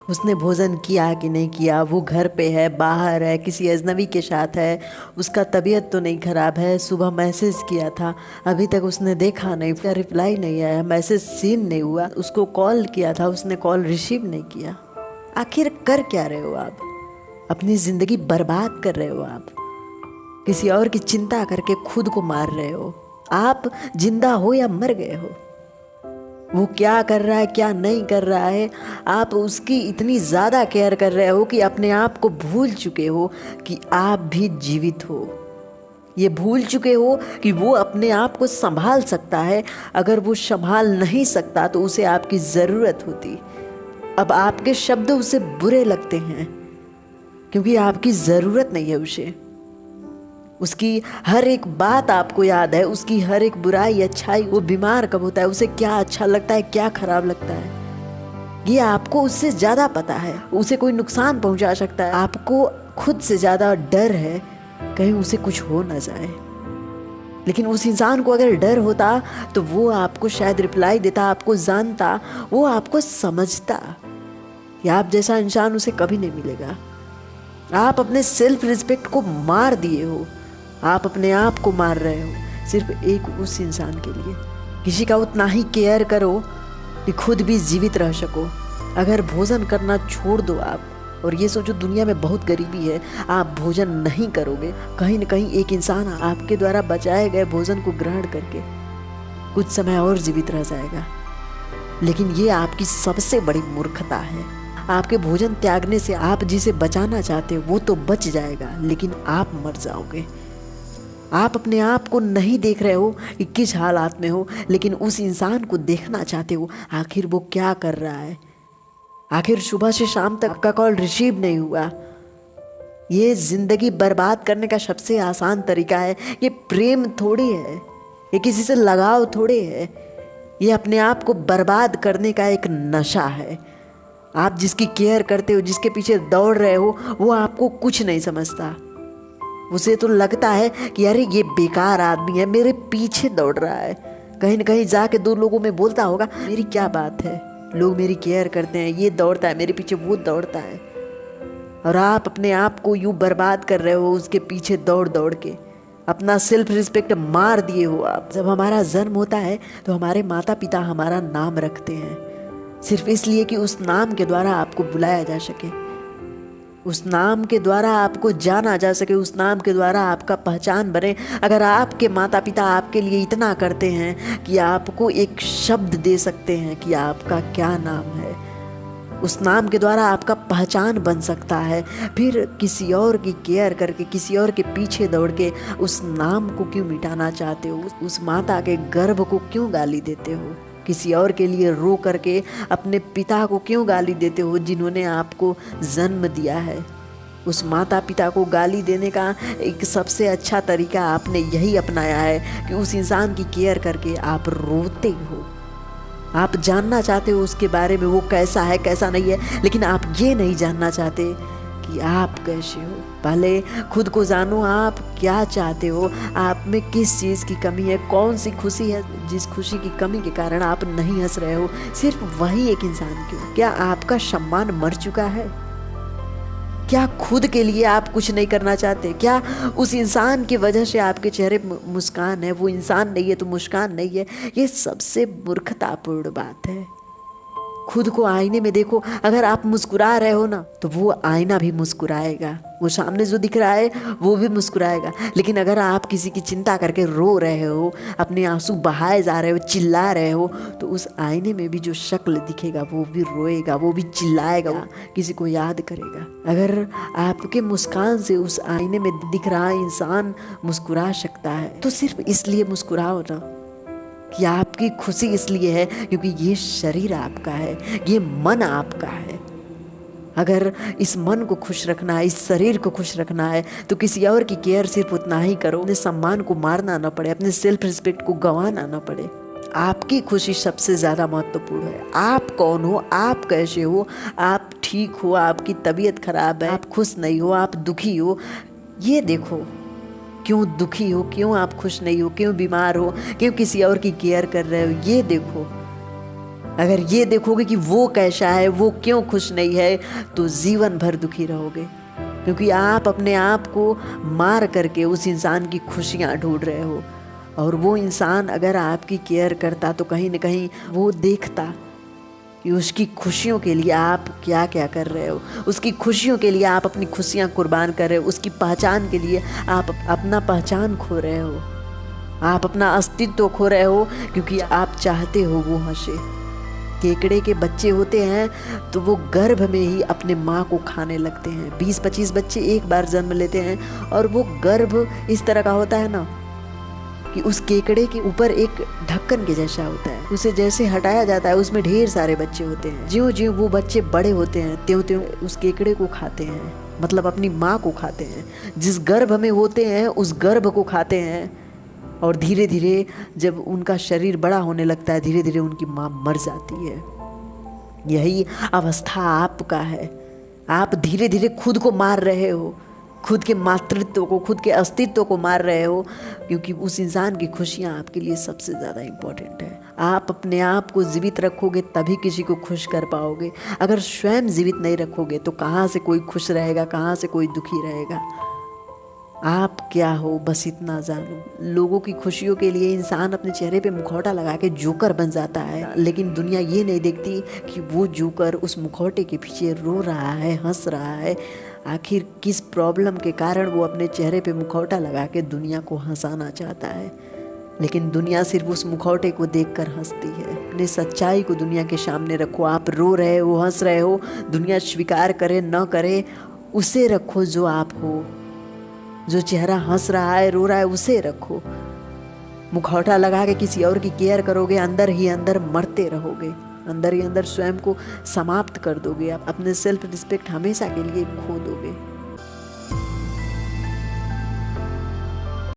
उसने भोजन किया कि नहीं किया, वो घर पे है, बाहर है, किसी अजनबी के साथ है, उसका तबीयत तो नहीं खराब है, सुबह मैसेज किया था, अभी तक उसने देखा नहीं, उसका रिप्लाई नहीं आया, मैसेज सीन नहीं हुआ, उसको कॉल किया था, उसने कॉल रिसीव नहीं किया। आखिर कर क्या रहे हो आप? अपनी ज़िंदगी बर्बाद कर रहे हो आप। किसी और की चिंता करके खुद को मार रहे हो। आप जिंदा हो या मर गए हो। वो क्या कर रहा है, क्या नहीं कर रहा है, आप उसकी इतनी ज़्यादा केयर कर रहे हो कि अपने आप को भूल चुके हो कि आप भी जीवित हो। ये भूल चुके हो कि वो अपने आप को संभाल सकता है। अगर वो संभाल नहीं सकता तो उसे आपकी ज़रूरत होती। अब आपके शब्द उसे बुरे लगते हैं क्योंकि आपकी ज़रूरत नहीं है उसे। उसकी हर एक बात आपको याद है, उसकी हर एक बुराई अच्छाई। वो बीमार कब होता है, उसे क्या अच्छा लगता है, क्या खराब लगता है, ये आपको उससे ज़्यादा पता है। उसे कोई नुकसान पहुंचा सकता है। आपको खुद से ज़्यादा डर है कहीं उसे कुछ हो ना जाए। लेकिन उस इंसान को अगर डर होता तो वो आपको शायद रिप्लाई देता, आपको जानता, वो आपको समझता। या आप जैसा इंसान उसे कभी नहीं मिलेगा। आप अपने सेल्फ रिस्पेक्ट को मार दिए हो। आप अपने आप को मार रहे हो सिर्फ एक उस इंसान के लिए। किसी का उतना ही केयर करो कि खुद भी जीवित रह सको। अगर भोजन करना छोड़ दो आप और ये सोचो दुनिया में बहुत गरीबी है, आप भोजन नहीं करोगे, कहीं न कहीं एक इंसान आपके द्वारा बचाए गए भोजन को ग्रहण करके कुछ समय और जीवित रह जाएगा। लेकिन ये आपकी सबसे बड़ी मूर्खता है। आपके भोजन त्यागने से आप जिसे बचाना चाहते हो वो तो बच जाएगा, लेकिन आप मर जाओगे। आप अपने आप को नहीं देख रहे हो कि किस हालात में हो, लेकिन उस इंसान को देखना चाहते हो, आखिर वो क्या कर रहा है। आखिर सुबह से शाम तक आपका कॉल रिसीव नहीं हुआ। ये जिंदगी बर्बाद करने का सबसे आसान तरीका है। ये प्रेम थोड़ी है, ये किसी से लगाव थोड़ी है, ये अपने आप को बर्बाद करने का एक नशा है। आप जिसकी केयर करते हो, जिसके पीछे दौड़ रहे हो, वो आपको कुछ नहीं समझता। उसे तो लगता है कि अरे ये बेकार आदमी है, मेरे पीछे दौड़ रहा है। कहीं न कहीं जाके दो लोगों में बोलता होगा मेरी क्या बात है, लोग मेरी केयर करते हैं, ये दौड़ता है मेरे पीछे, वो दौड़ता है। और आप अपने आप को यूँ बर्बाद कर रहे हो उसके पीछे दौड़ दौड़ के। अपना सेल्फ रिस्पेक्ट मार दिए हो आप। जब हमारा जन्म होता है तो हमारे माता पिता हमारा नाम रखते हैं सिर्फ इसलिए कि उस नाम के द्वारा आपको बुलाया जा सके, उस नाम के द्वारा आपको जाना जा सके, उस नाम के द्वारा आपका पहचान बने। अगर आपके माता पिता आपके लिए इतना करते हैं कि आपको एक शब्द दे सकते हैं कि आपका क्या नाम है, उस नाम के द्वारा आपका पहचान बन सकता है, फिर किसी और की केयर करके, किसी और के पीछे दौड़ के उस नाम को क्यों मिटाना चाहते हो? उस माता के गर्भ को क्यों गाली देते हो? किसी और के लिए रो करके अपने पिता को क्यों गाली देते हो जिन्होंने आपको जन्म दिया है? उस माता पिता को गाली देने का एक सबसे अच्छा तरीका आपने यही अपनाया है कि उस इंसान की केयर करके आप रोते हो। आप जानना चाहते हो उसके बारे में, वो कैसा है कैसा नहीं है, लेकिन आप ये नहीं जानना चाहते कि आप कैसे हो। पहले खुद को जानो, आप क्या चाहते हो, आप में किस चीज़ की कमी है, कौन सी खुशी है जिस खुशी की कमी के कारण आप नहीं हंस रहे हो। सिर्फ वही एक इंसान क्यों? क्या आपका सम्मान मर चुका है? क्या खुद के लिए आप कुछ नहीं करना चाहते? क्या उस इंसान की वजह से आपके चेहरे मुस्कान है? वो इंसान नहीं है तो मुस्कान नहीं है। ये सबसे मूर्खतापूर्ण बात है। खुद को आईने में देखो। अगर आप मुस्कुरा रहे हो ना तो वो आईना भी मुस्कुराएगा, वो सामने जो दिख रहा है वो भी मुस्कुराएगा। लेकिन अगर आप किसी की चिंता करके रो रहे हो, अपने आंसू बहाए जा रहे हो, चिल्ला रहे हो, तो उस आईने में भी जो शक्ल दिखेगा वो भी रोएगा, वो भी चिल्लाएगा, किसी को याद करेगा। अगर आपके मुस्कान से उस आईने में दिख रहा इंसान मुस्कुरा सकता है तो सिर्फ इसलिए मुस्कुराओ ना कि आपकी खुशी इसलिए है क्योंकि ये शरीर आपका है, ये मन आपका है। अगर इस मन को खुश रखना है, इस शरीर को खुश रखना है, तो किसी और की केयर सिर्फ उतना ही करो, अपने सम्मान को मारना ना पड़े, अपने सेल्फ रिस्पेक्ट को गंवाना ना पड़े। आपकी खुशी सबसे ज़्यादा महत्वपूर्ण है। आप कौन हो, आप कैसे हो, आप ठीक हो, आपकी तबीयत खराब है, आप खुश नहीं हो, आप दुखी हो, ये देखो। क्यों दुखी हो, क्यों आप खुश नहीं हो, क्यों बीमार हो, क्यों किसी और की केयर कर रहे हो, ये देखो। अगर ये देखोगे कि वो कैसा है, वो क्यों खुश नहीं है, तो जीवन भर दुखी रहोगे, क्योंकि आप अपने आप को मार करके उस इंसान की खुशियाँ ढूंढ रहे हो। और वो इंसान अगर आपकी केयर करता तो कहीं ना कहीं वो देखता कि उसकी खुशियों के लिए आप क्या क्या कर रहे हो, उसकी खुशियों के लिए आप अपनी खुशियाँ कुर्बान कर रहे हो, उसकी पहचान के लिए आप अपना पहचान खो रहे हो, आप अपना अस्तित्व खो रहे हो, क्योंकि आप चाहते हो वो हंसे। केकड़े के बच्चे होते हैं तो वो गर्भ में ही अपने माँ को खाने लगते हैं। 20-25 बच्चे एक बार जन्म लेते हैं और वो गर्भ इस तरह का होता है ना कि उस केकड़े के ऊपर एक ढक्कन के जैसा होता है, उसे जैसे हटाया जाता है उसमें ढेर सारे बच्चे होते हैं। ज्यों ज्यों वो बच्चे बड़े होते हैं त्यों त्यों उस केकड़े को खाते हैं, मतलब अपनी माँ को खाते हैं। जिस गर्भ में होते हैं उस गर्भ को खाते हैं, और धीरे धीरे जब उनका शरीर बड़ा होने लगता है धीरे धीरे उनकी माँ मर जाती है। यही अवस्था आपका है। आप धीरे धीरे खुद को मार रहे हो, खुद के मातृत्व को, खुद के अस्तित्व को मार रहे हो, क्योंकि उस इंसान की खुशियाँ आपके लिए सबसे ज़्यादा इम्पोर्टेंट है। आप अपने आप को जीवित रखोगे तभी किसी को खुश कर पाओगे। अगर स्वयं जीवित नहीं रखोगे तो कहाँ से कोई खुश रहेगा, कहाँ से कोई दुखी रहेगा। आप क्या हो बस इतना जानो। लोगों की खुशियों के लिए इंसान अपने चेहरे पे मुखौटा लगा के जोकर बन जाता है, लेकिन दुनिया ये नहीं देखती कि वो जोकर उस मुखौटे के पीछे रो रहा है, हंस रहा है। आखिर किस प्रॉब्लम के कारण वो अपने चेहरे पे मुखौटा लगा के दुनिया को हंसाना चाहता है, लेकिन दुनिया सिर्फ उस मुखौटे को देखकर हंसती है। अपने सच्चाई को दुनिया के सामने रखो। आप रो रहे हो, हंस रहे हो, दुनिया स्वीकार करे न करे, उसे रखो जो आप हो। जो चेहरा हंस रहा है, रो रहा है, उसे रखो। मुखौटा लगा के किसी और की केयर करोगे, अंदर ही अंदर मरते रहोगे, अंदर ही अंदर स्वयं को समाप्त कर दोगे। आप अपने सेल्फ रिस्पेक्ट हमेशा के लिए खो दोगे।